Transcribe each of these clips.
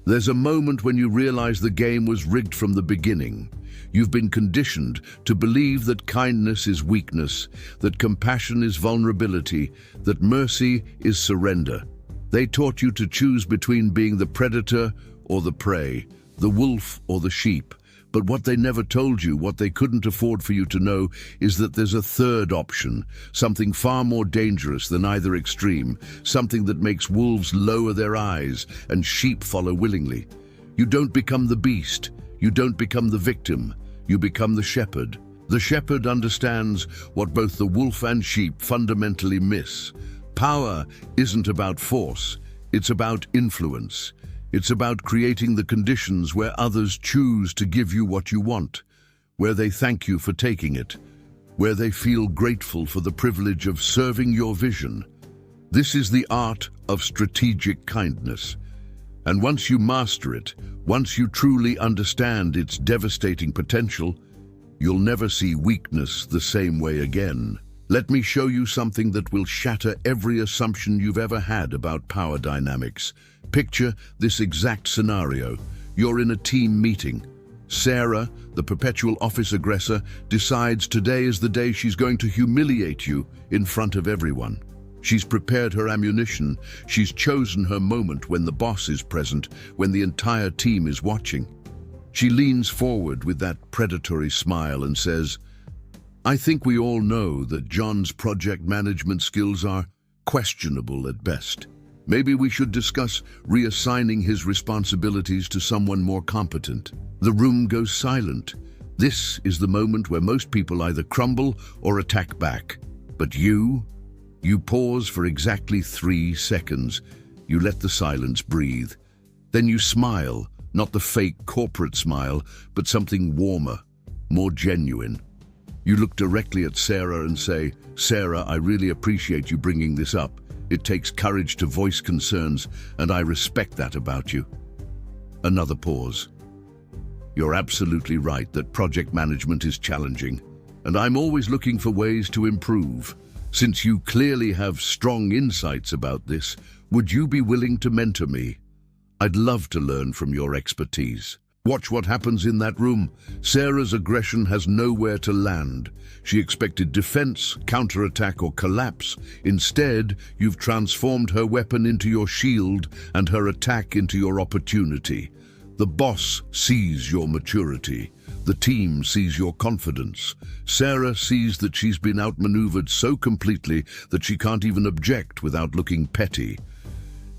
There's a moment when you realize the game was rigged from the beginning. You've been conditioned to believe that kindness is weakness, that compassion is vulnerability, that mercy is surrender. They taught you to choose between being the predator or the prey, the wolf or the sheep. But what they never told you, what they couldn't afford for you to know, is that there's a third option, something far more dangerous than either extreme, something that makes wolves lower their eyes and sheep follow willingly. You don't become the beast, you don't become the victim, you become the shepherd. The shepherd understands what both the wolf and sheep fundamentally miss. Power isn't about force, it's about influence. It's about creating the conditions where others choose to give you what you want, where they thank you for taking it, where they feel grateful for the privilege of serving your vision. This is the art of strategic kindness. And once you master it, once you truly understand its devastating potential, you'll never see weakness the same way again. Let me show you something that will shatter every assumption you've ever had about power dynamics. Picture this exact scenario. You're in a team meeting. Sarah, the perpetual office aggressor, decides today is the day she's going to humiliate you in front of everyone. She's prepared her ammunition. She's chosen her moment when the boss is present, when the entire team is watching. She leans forward with that predatory smile and says, "I think we all know that John's project management skills are questionable at best. Maybe we should discuss reassigning his responsibilities to someone more competent." The room goes silent. This is the moment where most people either crumble or attack back. But you pause for exactly 3 seconds. You let the silence breathe. Then you smile, not the fake corporate smile, but something warmer, more genuine. You look directly at Sarah and say, "Sarah, I really appreciate you bringing this up. It takes courage to voice concerns, and I respect that about you." Another pause. "You're absolutely right that project management is challenging, and I'm always looking for ways to improve. Since you clearly have strong insights about this, would you be willing to mentor me? I'd love to learn from your expertise." Watch what happens in that room. Sarah's aggression has nowhere to land. She expected defense, counterattack, or collapse. Instead, you've transformed her weapon into your shield and her attack into your opportunity. The boss sees your maturity. The team sees your confidence. Sarah sees that she's been outmaneuvered so completely that she can't even object without looking petty.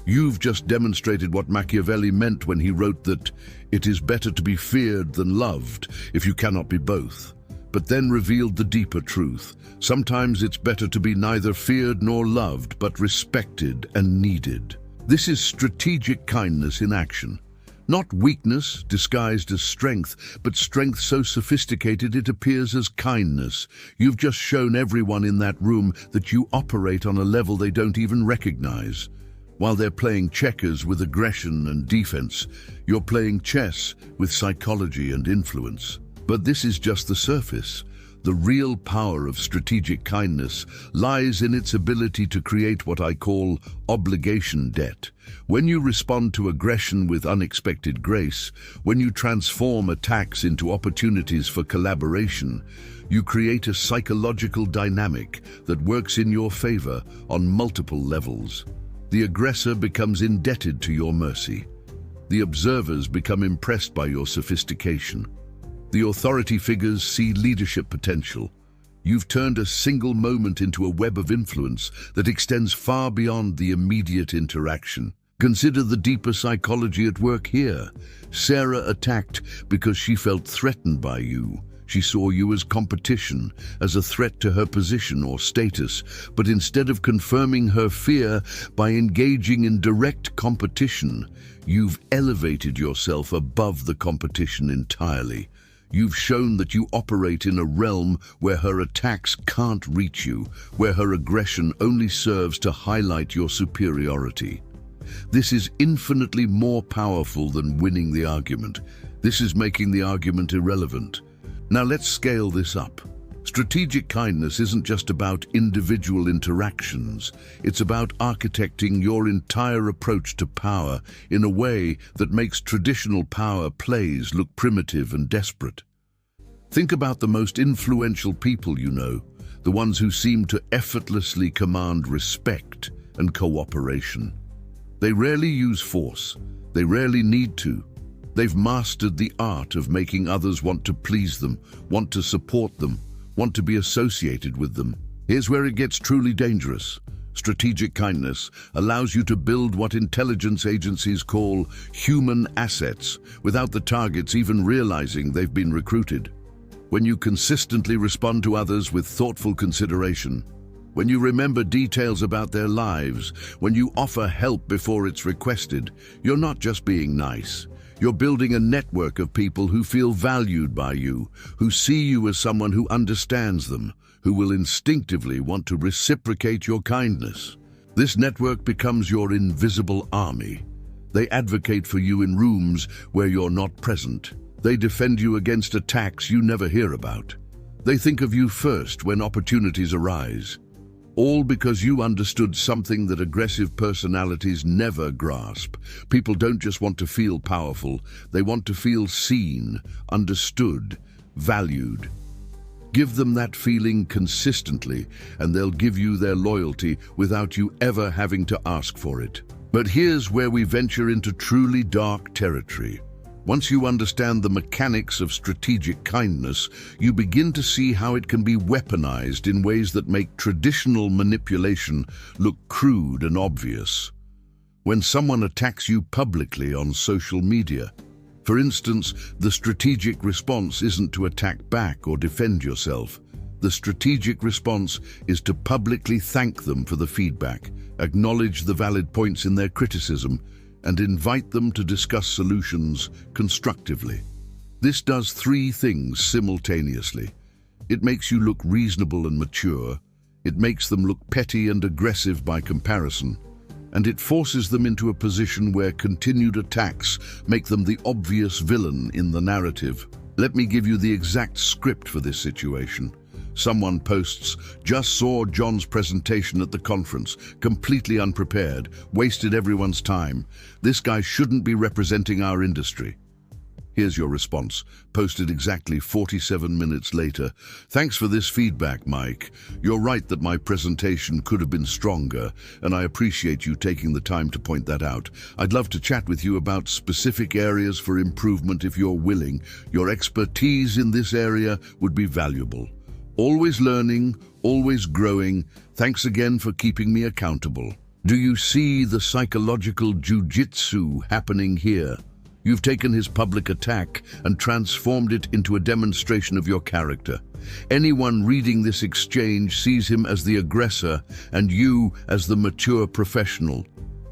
You've just demonstrated what Machiavelli meant when he wrote that it is better to be feared than loved if you cannot be both, but then revealed the deeper truth. Sometimes it's better to be neither feared nor loved, but respected and needed. This is strategic kindness in action. Not weakness disguised as strength, but strength so sophisticated it appears as kindness. You've just shown everyone in that room that you operate on a level they don't even recognize. While they're playing checkers with aggression and defense, you're playing chess with psychology and influence. But this is just the surface. The real power of strategic kindness lies in its ability to create what I call obligation debt. When you respond to aggression with unexpected grace, when you transform attacks into opportunities for collaboration, you create a psychological dynamic that works in your favor on multiple levels. The aggressor becomes indebted to your mercy. The observers become impressed by your sophistication. The authority figures see leadership potential. You've turned a single moment into a web of influence that extends far beyond the immediate interaction. Consider the deeper psychology at work here. Sarah attacked because she felt threatened by you. She saw you as competition, as a threat to her position or status, but instead of confirming her fear by engaging in direct competition, you've elevated yourself above the competition entirely. You've shown that you operate in a realm where her attacks can't reach you, where her aggression only serves to highlight your superiority. This is infinitely more powerful than winning the argument. This is making the argument irrelevant. Now let's scale this up. Strategic kindness isn't just about individual interactions. It's about architecting your entire approach to power in a way that makes traditional power plays look primitive and desperate. Think about the most influential people you know, the ones who seem to effortlessly command respect and cooperation. They rarely use force. They rarely need to. They've mastered the art of making others want to please them, want to support them, want to be associated with them. Here's where it gets truly dangerous. Strategic kindness allows you to build what intelligence agencies call human assets without the targets even realizing they've been recruited. When you consistently respond to others with thoughtful consideration, when you remember details about their lives, when you offer help before it's requested, you're not just being nice. You're building a network of people who feel valued by you, who see you as someone who understands them, who will instinctively want to reciprocate your kindness. This network becomes your invisible army. They advocate for you in rooms where you're not present. They defend you against attacks you never hear about. They think of you first when opportunities arise. All because you understood something that aggressive personalities never grasp. People don't just want to feel powerful, they want to feel seen, understood, valued. Give them that feeling consistently, and they'll give you their loyalty without you ever having to ask for it. But here's where we venture into truly dark territory. Once you understand the mechanics of strategic kindness, you begin to see how it can be weaponized in ways that make traditional manipulation look crude and obvious. When someone attacks you publicly on social media, for instance, the strategic response isn't to attack back or defend yourself. The strategic response is to publicly thank them for the feedback, acknowledge the valid points in their criticism, and invite them to discuss solutions constructively. This does three things simultaneously. It makes you look reasonable and mature, it makes them look petty and aggressive by comparison, and it forces them into a position where continued attacks make them the obvious villain in the narrative. Let me give you the exact script for this situation. Someone posts, "Just saw John's presentation at the conference, completely unprepared, wasted everyone's time. This guy shouldn't be representing our industry." Here's your response, posted exactly 47 minutes later. "Thanks for this feedback, Mike. You're right that my presentation could have been stronger, and I appreciate you taking the time to point that out. I'd love to chat with you about specific areas for improvement if you're willing. Your expertise in this area would be valuable. Always learning, always growing. Thanks again for keeping me accountable." Do you see the psychological jujitsu happening here? You've taken his public attack and transformed it into a demonstration of your character. Anyone reading this exchange sees him as the aggressor and you as the mature professional.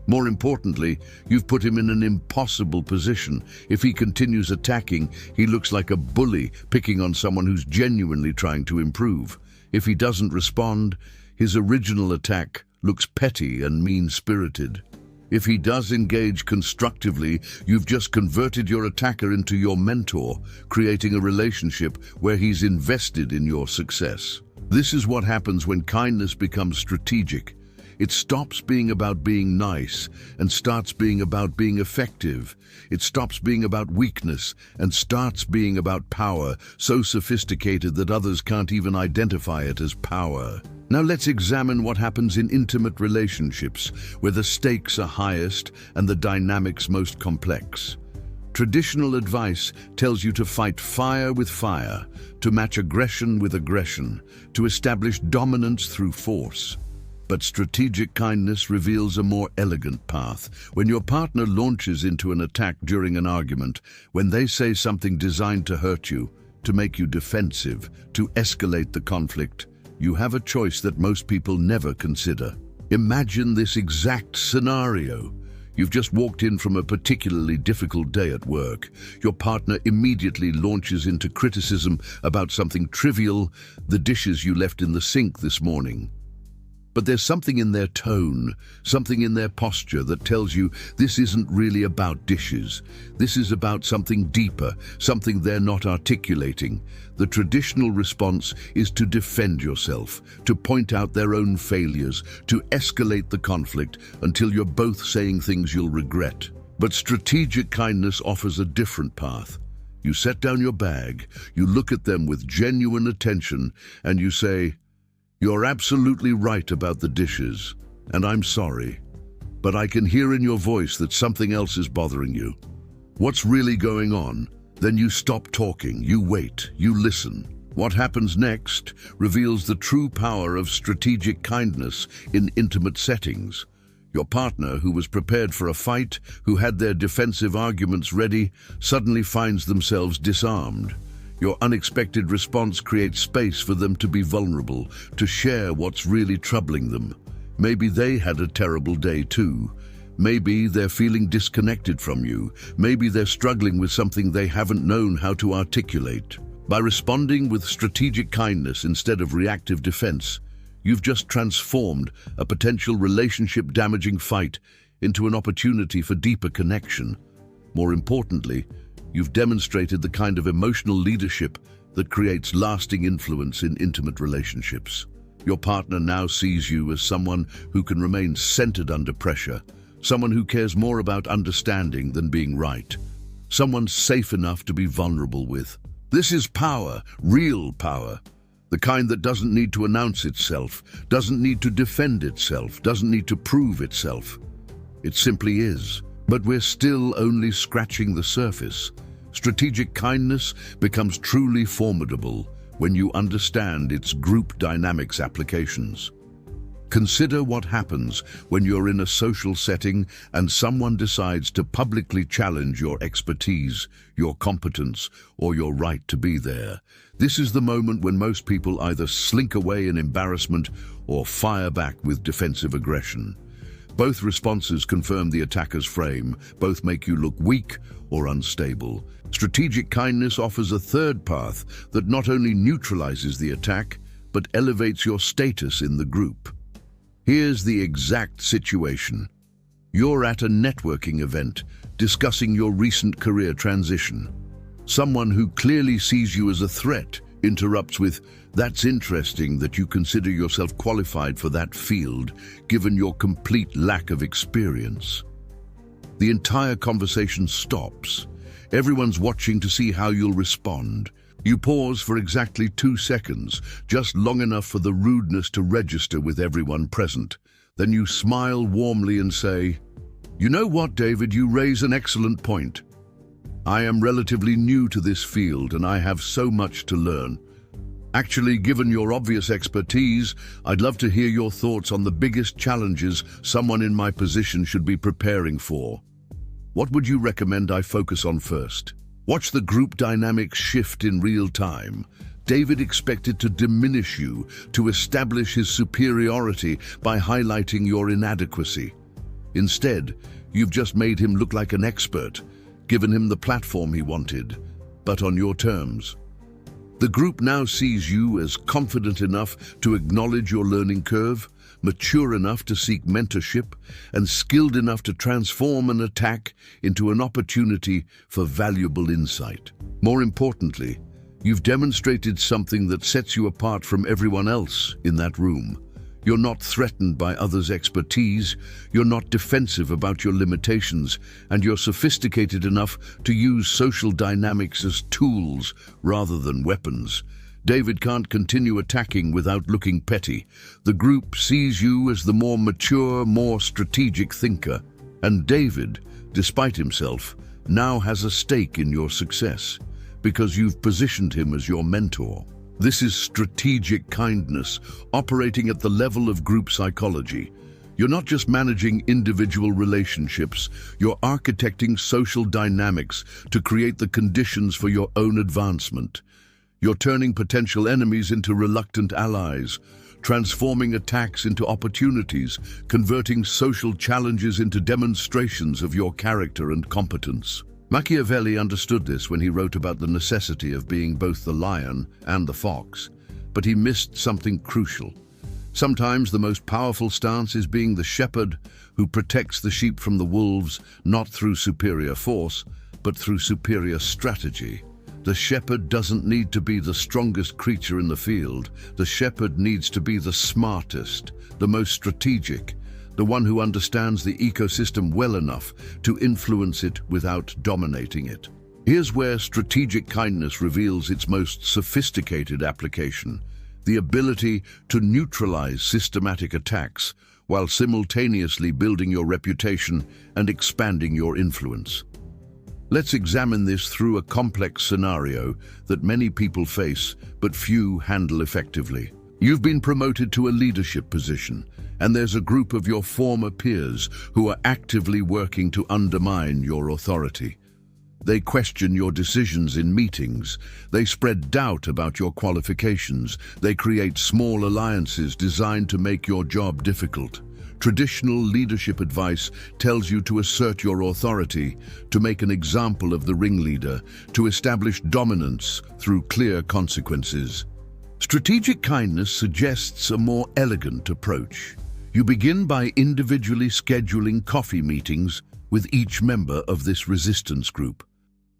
More importantly, you've put him in an impossible position. If he continues attacking, he looks like a bully picking on someone who's genuinely trying to improve. If he doesn't respond, his original attack looks petty and mean-spirited. If he does engage constructively, you've just converted your attacker into your mentor, creating a relationship where he's invested in your success. This is what happens when kindness becomes strategic. It stops being about being nice and starts being about being effective. It stops being about weakness and starts being about power, so sophisticated that others can't even identify it as power. Now let's examine what happens in intimate relationships, where the stakes are highest and the dynamics most complex. Traditional advice tells you to fight fire with fire, to match aggression with aggression, to establish dominance through force. But strategic kindness reveals a more elegant path. When your partner launches into an attack during an argument, when they say something designed to hurt you, to make you defensive, to escalate the conflict, you have a choice that most people never consider. Imagine this exact scenario. You've just walked in from a particularly difficult day at work. Your partner immediately launches into criticism about something trivial, the dishes you left in the sink this morning. But there's something in their tone, something in their posture that tells you this isn't really about dishes. This is about something deeper, something they're not articulating. The traditional response is to defend yourself, to point out their own failures, to escalate the conflict until you're both saying things you'll regret. But strategic kindness offers a different path. You set down your bag, you look at them with genuine attention, and you say, "You're absolutely right about the dishes, and I'm sorry. But I can hear in your voice that something else is bothering you. What's really going on?" Then you stop talking, you wait, you listen. What happens next reveals the true power of strategic kindness in intimate settings. Your partner, who was prepared for a fight, who had their defensive arguments ready, suddenly finds themselves disarmed. Your unexpected response creates space for them to be vulnerable, to share what's really troubling them. Maybe they had a terrible day too. Maybe they're feeling disconnected from you. Maybe they're struggling with something they haven't known how to articulate. By responding with strategic kindness instead of reactive defense, you've just transformed a potential relationship-damaging fight into an opportunity for deeper connection. More importantly, you've demonstrated the kind of emotional leadership that creates lasting influence in intimate relationships. Your partner now sees you as someone who can remain centered under pressure, someone who cares more about understanding than being right, someone safe enough to be vulnerable with. This is power, real power, the kind that doesn't need to announce itself, doesn't need to defend itself, doesn't need to prove itself. It simply is. But we're still only scratching the surface. Strategic kindness becomes truly formidable when you understand its group dynamics applications. Consider what happens when you're in a social setting and someone decides to publicly challenge your expertise, your competence, or your right to be there. This is the moment when most people either slink away in embarrassment or fire back with defensive aggression. Both responses confirm the attacker's frame, both make you look weak or unstable. Strategic kindness offers a third path that not only neutralizes the attack, but elevates your status in the group. Here's the exact situation. You're at a networking event, discussing your recent career transition. Someone who clearly sees you as a threat interrupts with, "That's interesting that you consider yourself qualified for that field, given your complete lack of experience." The entire conversation stops. Everyone's watching to see how you'll respond. You pause for exactly 2 seconds, just long enough for the rudeness to register with everyone present. Then you smile warmly and say, "You know what, David, you raise an excellent point. I am relatively new to this field and I have so much to learn. Actually, given your obvious expertise, I'd love to hear your thoughts on the biggest challenges someone in my position should be preparing for. What would you recommend I focus on first?" Watch the group dynamics shift in real time. David expected to diminish you, to establish his superiority by highlighting your inadequacy. Instead, you've just made him look like an expert, given him the platform he wanted, but on your terms. The group now sees you as confident enough to acknowledge your learning curve, mature enough to seek mentorship, and skilled enough to transform an attack into an opportunity for valuable insight. More importantly, you've demonstrated something that sets you apart from everyone else in that room. You're not threatened by others' expertise, you're not defensive about your limitations, and you're sophisticated enough to use social dynamics as tools rather than weapons. David can't continue attacking without looking petty. The group sees you as the more mature, more strategic thinker. And David, despite himself, now has a stake in your success, because you've positioned him as your mentor. This is strategic kindness, operating at the level of group psychology. You're not just managing individual relationships, you're architecting social dynamics to create the conditions for your own advancement. You're turning potential enemies into reluctant allies, transforming attacks into opportunities, converting social challenges into demonstrations of your character and competence. Machiavelli understood this when he wrote about the necessity of being both the lion and the fox, but he missed something crucial. Sometimes the most powerful stance is being the shepherd who protects the sheep from the wolves, not through superior force, but through superior strategy. The shepherd doesn't need to be the strongest creature in the field. The shepherd needs to be the smartest, the most strategic, the one who understands the ecosystem well enough to influence it without dominating it. Here's where strategic kindness reveals its most sophisticated application: the ability to neutralize systematic attacks while simultaneously building your reputation and expanding your influence. Let's examine this through a complex scenario that many people face but few handle effectively. You've been promoted to a leadership position, and there's a group of your former peers who are actively working to undermine your authority. They question your decisions in meetings. They spread doubt about your qualifications. They create small alliances designed to make your job difficult. Traditional leadership advice tells you to assert your authority, to make an example of the ringleader, to establish dominance through clear consequences. Strategic kindness suggests a more elegant approach. You begin by individually scheduling coffee meetings with each member of this resistance group.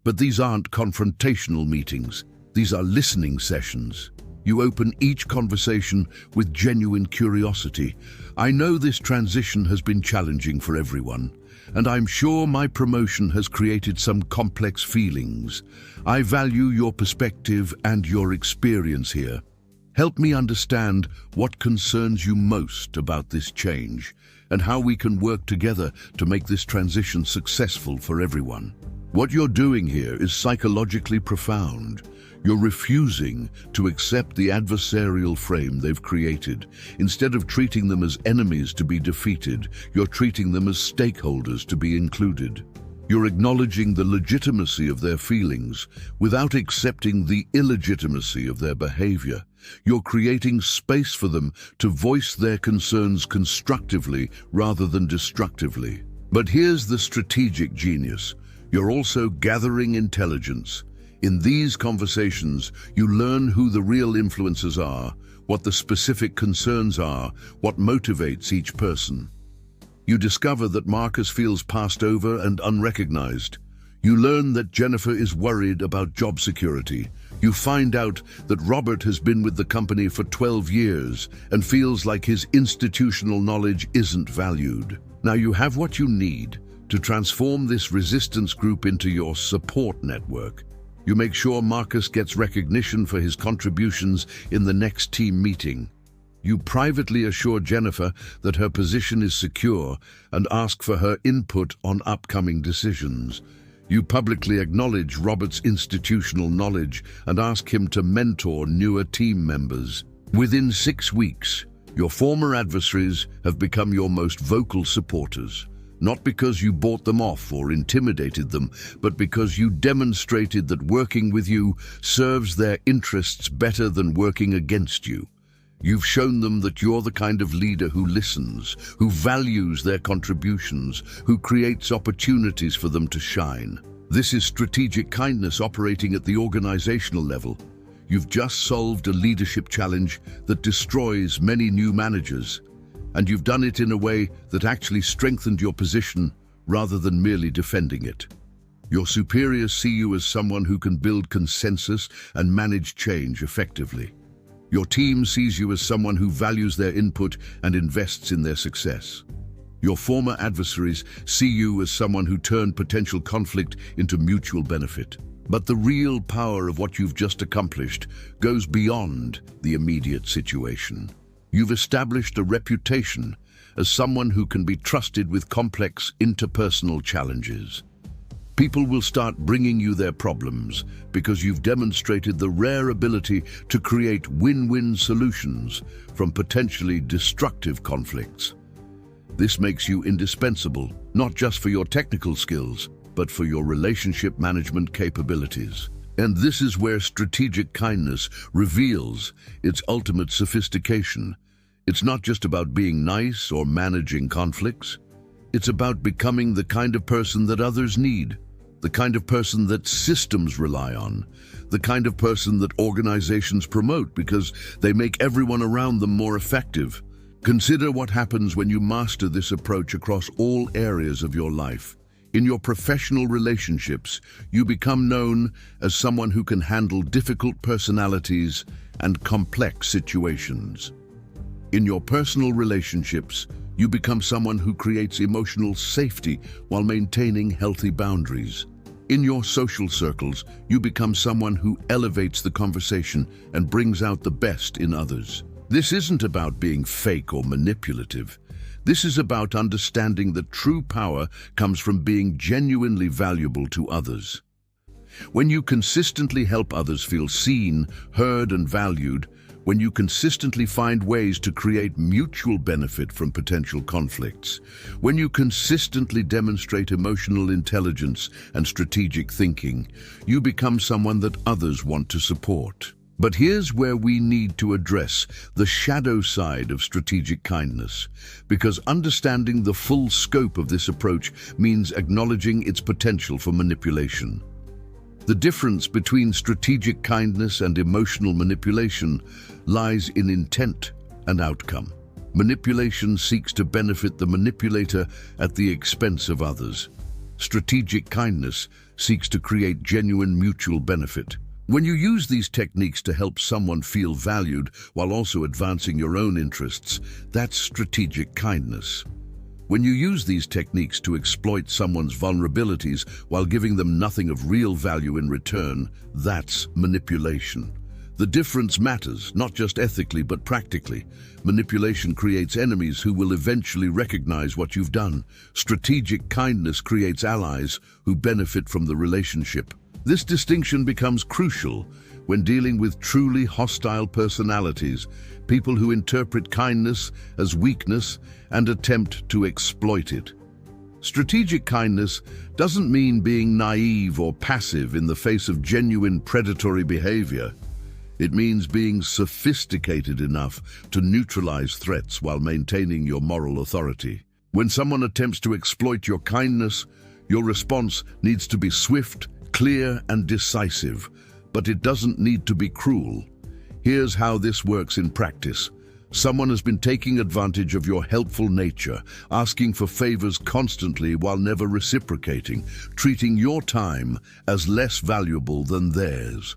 But these aren't confrontational meetings. These are listening sessions. You open each conversation with genuine curiosity. I know this transition has been challenging for everyone, and I'm sure my promotion has created some complex feelings. I value your perspective and your experience here. Help me understand what concerns you most about this change and how we can work together to make this transition successful for everyone. What you're doing here is psychologically profound. You're refusing to accept the adversarial frame they've created. Instead of treating them as enemies to be defeated, you're treating them as stakeholders to be included. You're acknowledging the legitimacy of their feelings without accepting the illegitimacy of their behavior. You're creating space for them to voice their concerns constructively rather than destructively. But here's the strategic genius. You're also gathering intelligence. In these conversations, you learn who the real influencers are, what the specific concerns are, what motivates each person. You discover that Marcus feels passed over and unrecognized. You learn that Jennifer is worried about job security. You find out that Robert has been with the company for 12 years and feels like his institutional knowledge isn't valued. Now you have what you need to transform this resistance group into your support network. You make sure Marcus gets recognition for his contributions in the next team meeting. You privately assure Jennifer that her position is secure and ask for her input on upcoming decisions. You publicly acknowledge Robert's institutional knowledge and ask him to mentor newer team members. Within 6 weeks, your former adversaries have become your most vocal supporters. Not because you bought them off or intimidated them, but because you demonstrated that working with you serves their interests better than working against you. You've shown them that you're the kind of leader who listens, who values their contributions, who creates opportunities for them to shine. This is strategic kindness operating at the organizational level. You've just solved a leadership challenge that destroys many new managers. And you've done it in a way that actually strengthened your position rather than merely defending it. Your superiors see you as someone who can build consensus and manage change effectively. Your team sees you as someone who values their input and invests in their success. Your former adversaries see you as someone who turned potential conflict into mutual benefit. But the real power of what you've just accomplished goes beyond the immediate situation. You've established a reputation as someone who can be trusted with complex interpersonal challenges. People will start bringing you their problems because you've demonstrated the rare ability to create win-win solutions from potentially destructive conflicts. This makes you indispensable, not just for your technical skills, but for your relationship management capabilities. And this is where strategic kindness reveals its ultimate sophistication. It's not just about being nice or managing conflicts. It's about becoming the kind of person that others need, the kind of person that systems rely on, the kind of person that organizations promote because they make everyone around them more effective. Consider what happens when you master this approach across all areas of your life. In your professional relationships, you become known as someone who can handle difficult personalities and complex situations. In your personal relationships, you become someone who creates emotional safety while maintaining healthy boundaries. In your social circles, you become someone who elevates the conversation and brings out the best in others. This isn't about being fake or manipulative. This is about understanding that true power comes from being genuinely valuable to others. When you consistently help others feel seen, heard, and valued, when you consistently find ways to create mutual benefit from potential conflicts, when you consistently demonstrate emotional intelligence and strategic thinking, you become someone that others want to support. But here's where we need to address the shadow side of strategic kindness, because understanding the full scope of this approach means acknowledging its potential for manipulation. The difference between strategic kindness and emotional manipulation lies in intent and outcome. Manipulation seeks to benefit the manipulator at the expense of others. Strategic kindness seeks to create genuine mutual benefit. When you use these techniques to help someone feel valued while also advancing your own interests, that's strategic kindness. When you use these techniques to exploit someone's vulnerabilities while giving them nothing of real value in return, that's manipulation. The difference matters, not just ethically but practically. Manipulation creates enemies who will eventually recognize what you've done. Strategic kindness creates allies who benefit from the relationship. This distinction becomes crucial when dealing with truly hostile personalities, people who interpret kindness as weakness and attempt to exploit it. Strategic kindness doesn't mean being naive or passive in the face of genuine predatory behavior. It means being sophisticated enough to neutralize threats while maintaining your moral authority. When someone attempts to exploit your kindness, your response needs to be swift, clear, and decisive, but it doesn't need to be cruel. Here's how this works in practice. Someone has been taking advantage of your helpful nature, asking for favors constantly while never reciprocating, treating your time as less valuable than theirs.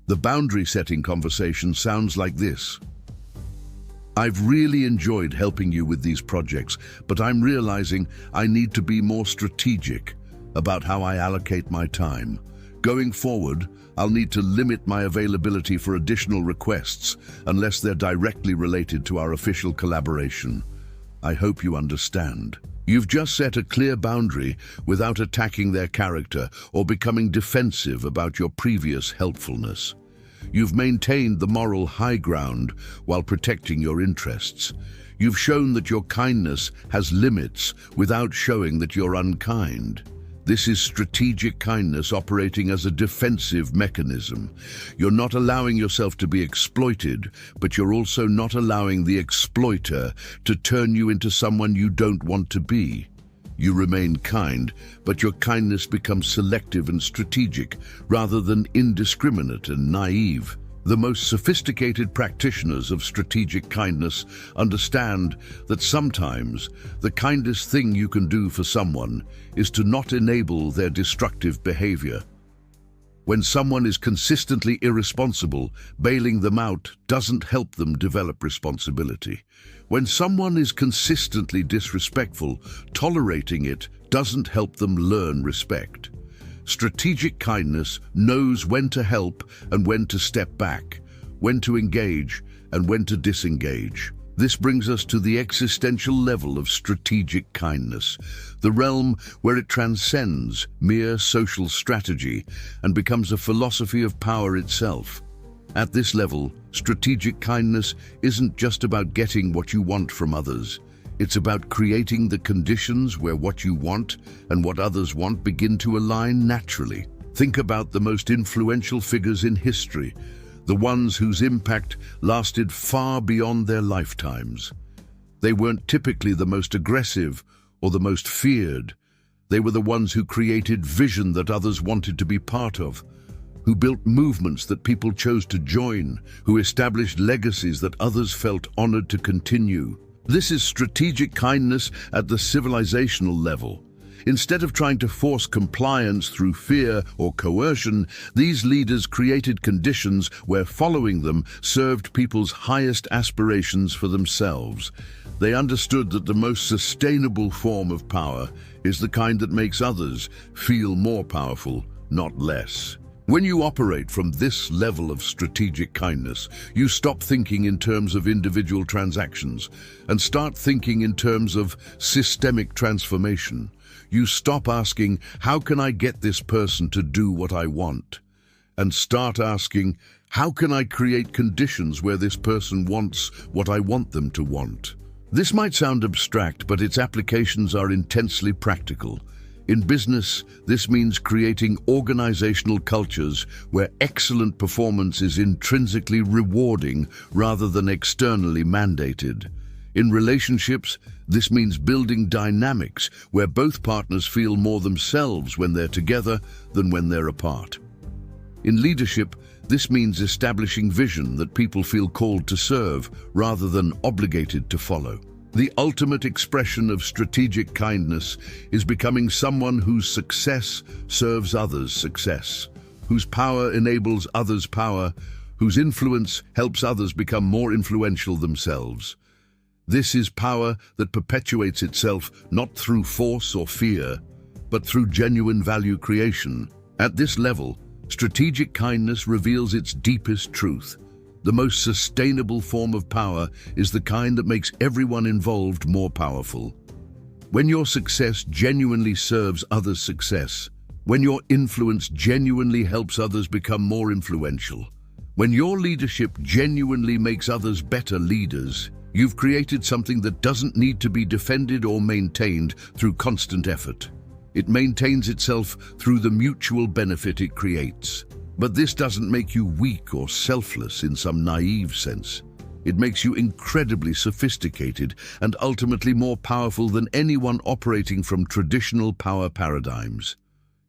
The boundary-setting conversation sounds like this. I've really enjoyed helping you with these projects, but I'm realizing I need to be more strategic about how I allocate my time. Going forward, I'll need to limit my availability for additional requests unless they're directly related to our official collaboration. I hope you understand. You've just set a clear boundary without attacking their character or becoming defensive about your previous helpfulness. You've maintained the moral high ground while protecting your interests. You've shown that your kindness has limits without showing that you're unkind. This is strategic kindness operating as a defensive mechanism. You're not allowing yourself to be exploited, but you're also not allowing the exploiter to turn you into someone you don't want to be. You remain kind, but your kindness becomes selective and strategic rather than indiscriminate and naive. The most sophisticated practitioners of strategic kindness understand that sometimes the kindest thing you can do for someone is to not enable their destructive behavior. When someone is consistently irresponsible, bailing them out doesn't help them develop responsibility. When someone is consistently disrespectful, tolerating it doesn't help them learn respect. Strategic kindness knows when to help and when to step back, when to engage and when to disengage. This brings us to the existential level of strategic kindness, the realm where it transcends mere social strategy and becomes a philosophy of power itself. At this level, strategic kindness isn't just about getting what you want from others. It's about creating the conditions where what you want and what others want begin to align naturally. Think about the most influential figures in history, the ones whose impact lasted far beyond their lifetimes. They weren't typically the most aggressive or the most feared. They were the ones who created vision that others wanted to be part of. who built movements that people chose to join, who established legacies that others felt honored to continue. This is strategic kindness at the civilizational level. Instead of trying to force compliance through fear or coercion, these leaders created conditions where following them served people's highest aspirations for themselves. They understood that the most sustainable form of power is the kind that makes others feel more powerful, not less. When you operate from this level of strategic kindness, you stop thinking in terms of individual transactions and start thinking in terms of systemic transformation. You stop asking, how can I get this person to do what I want? And start asking, how can I create conditions where this person wants what I want them to want? This might sound abstract, but its applications are intensely practical. In business, this means creating organizational cultures where excellent performance is intrinsically rewarding rather than externally mandated. In relationships, this means building dynamics where both partners feel more themselves when they're together than when they're apart. In leadership, this means establishing vision that people feel called to serve rather than obligated to follow. The ultimate expression of strategic kindness is becoming someone whose success serves others' success, whose power enables others' power, whose influence helps others become more influential themselves. This is power that perpetuates itself not through force or fear, but through genuine value creation. At this level, strategic kindness reveals its deepest truth. The most sustainable form of power is the kind that makes everyone involved more powerful. When your success genuinely serves others' success, when your influence genuinely helps others become more influential, when your leadership genuinely makes others better leaders, you've created something that doesn't need to be defended or maintained through constant effort. It maintains itself through the mutual benefit it creates. But this doesn't make you weak or selfless in some naive sense. It makes you incredibly sophisticated and ultimately more powerful than anyone operating from traditional power paradigms.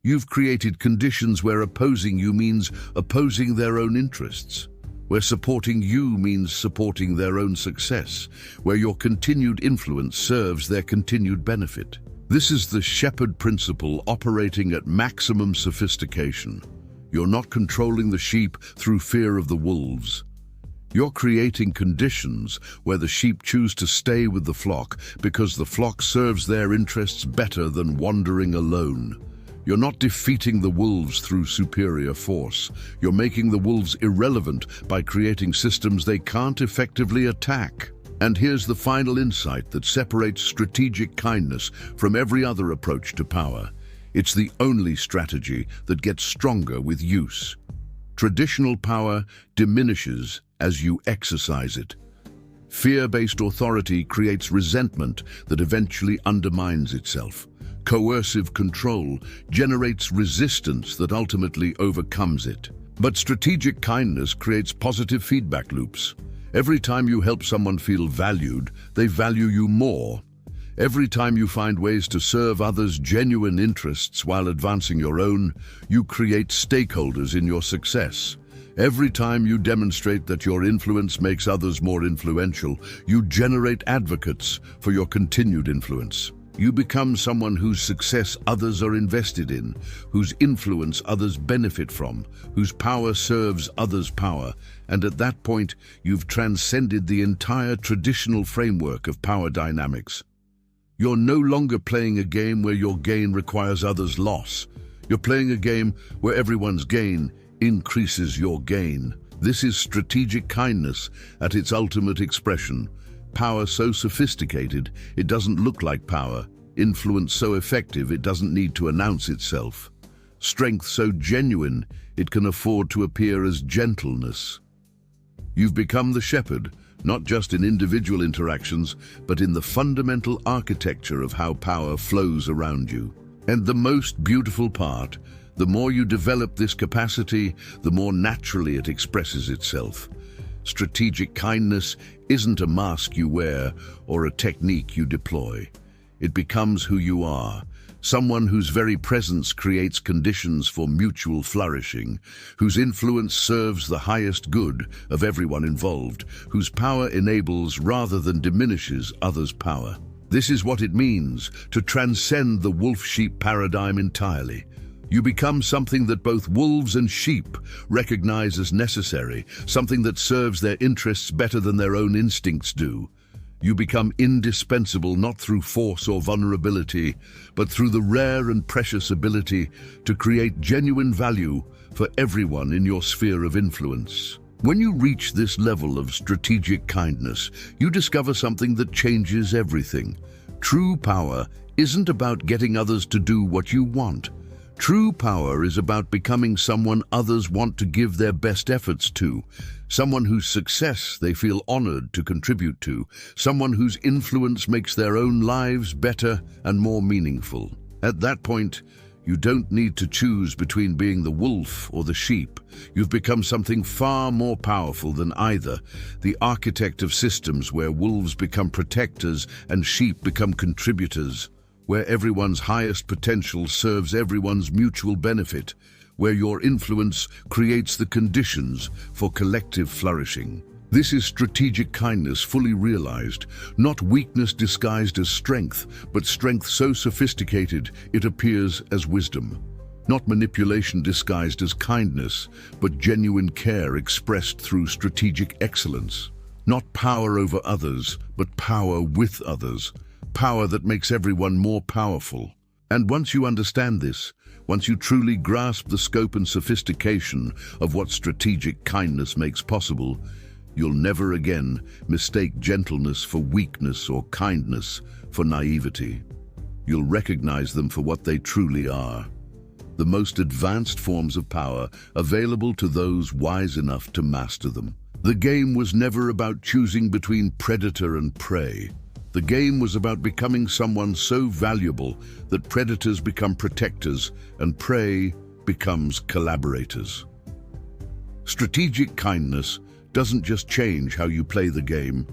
You've created conditions where opposing you means opposing their own interests, where supporting you means supporting their own success, where your continued influence serves their continued benefit. This is the shepherd principle operating at maximum sophistication. You're not controlling the sheep through fear of the wolves. You're creating conditions where the sheep choose to stay with the flock because the flock serves their interests better than wandering alone. You're not defeating the wolves through superior force. You're making the wolves irrelevant by creating systems they can't effectively attack. And here's the final insight that separates strategic kindness from every other approach to power. It's the only strategy that gets stronger with use. Traditional power diminishes as you exercise it. Fear-based authority creates resentment that eventually undermines itself. Coercive control generates resistance that ultimately overcomes it. But strategic kindness creates positive feedback loops. Every time you help someone feel valued, they value you more. Every time you find ways to serve others' genuine interests while advancing your own, you create stakeholders in your success. Every time you demonstrate that your influence makes others more influential, you generate advocates for your continued influence. You become someone whose success others are invested in, whose influence others benefit from, whose power serves others' power, and at that point, you've transcended the entire traditional framework of power dynamics. You're no longer playing a game where your gain requires others' loss. You're playing a game where everyone's gain increases your gain. This is strategic kindness at its ultimate expression. Power so sophisticated, it doesn't look like power. Influence so effective, it doesn't need to announce itself. Strength so genuine, it can afford to appear as gentleness. You've become the shepherd, not just in individual interactions, but in the fundamental architecture of how power flows around you. And the most beautiful part, the more you develop this capacity, the more naturally it expresses itself. Strategic kindness isn't a mask you wear or a technique you deploy. It becomes who you are, someone whose very presence creates conditions for mutual flourishing, whose influence serves the highest good of everyone involved, whose power enables rather than diminishes others' power. This is what it means to transcend the wolf-sheep paradigm entirely. You become something that both wolves and sheep recognize as necessary, something that serves their interests better than their own instincts do. You become indispensable not through force or vulnerability, but through the rare and precious ability to create genuine value for everyone in your sphere of influence. When you reach this level of strategic kindness, you discover something that changes everything. True power isn't about getting others to do what you want. True power is about becoming someone others want to give their best efforts to, someone whose success they feel honored to contribute to, someone whose influence makes their own lives better and more meaningful. At that point, you don't need to choose between being the wolf or the sheep. You've become something far more powerful than either, the architect of systems where wolves become protectors and sheep become contributors, where everyone's highest potential serves everyone's mutual benefit, where your influence creates the conditions for collective flourishing. This is strategic kindness fully realized, not weakness disguised as strength, but strength so sophisticated it appears as wisdom. Not manipulation disguised as kindness, but genuine care expressed through strategic excellence. Not power over others, but power with others. Power that makes everyone more powerful. And once you understand this, once you truly grasp the scope and sophistication of what strategic kindness makes possible, you'll never again mistake gentleness for weakness or kindness for naivety. You'll recognize them for what they truly are. The most advanced forms of power available to those wise enough to master them. The game was never about choosing between predator and prey. The game was about becoming someone so valuable that predators become protectors and prey becomes collaborators. Strategic kindness doesn't just change how you play the game,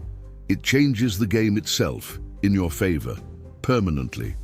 it changes the game itself in your favor, permanently.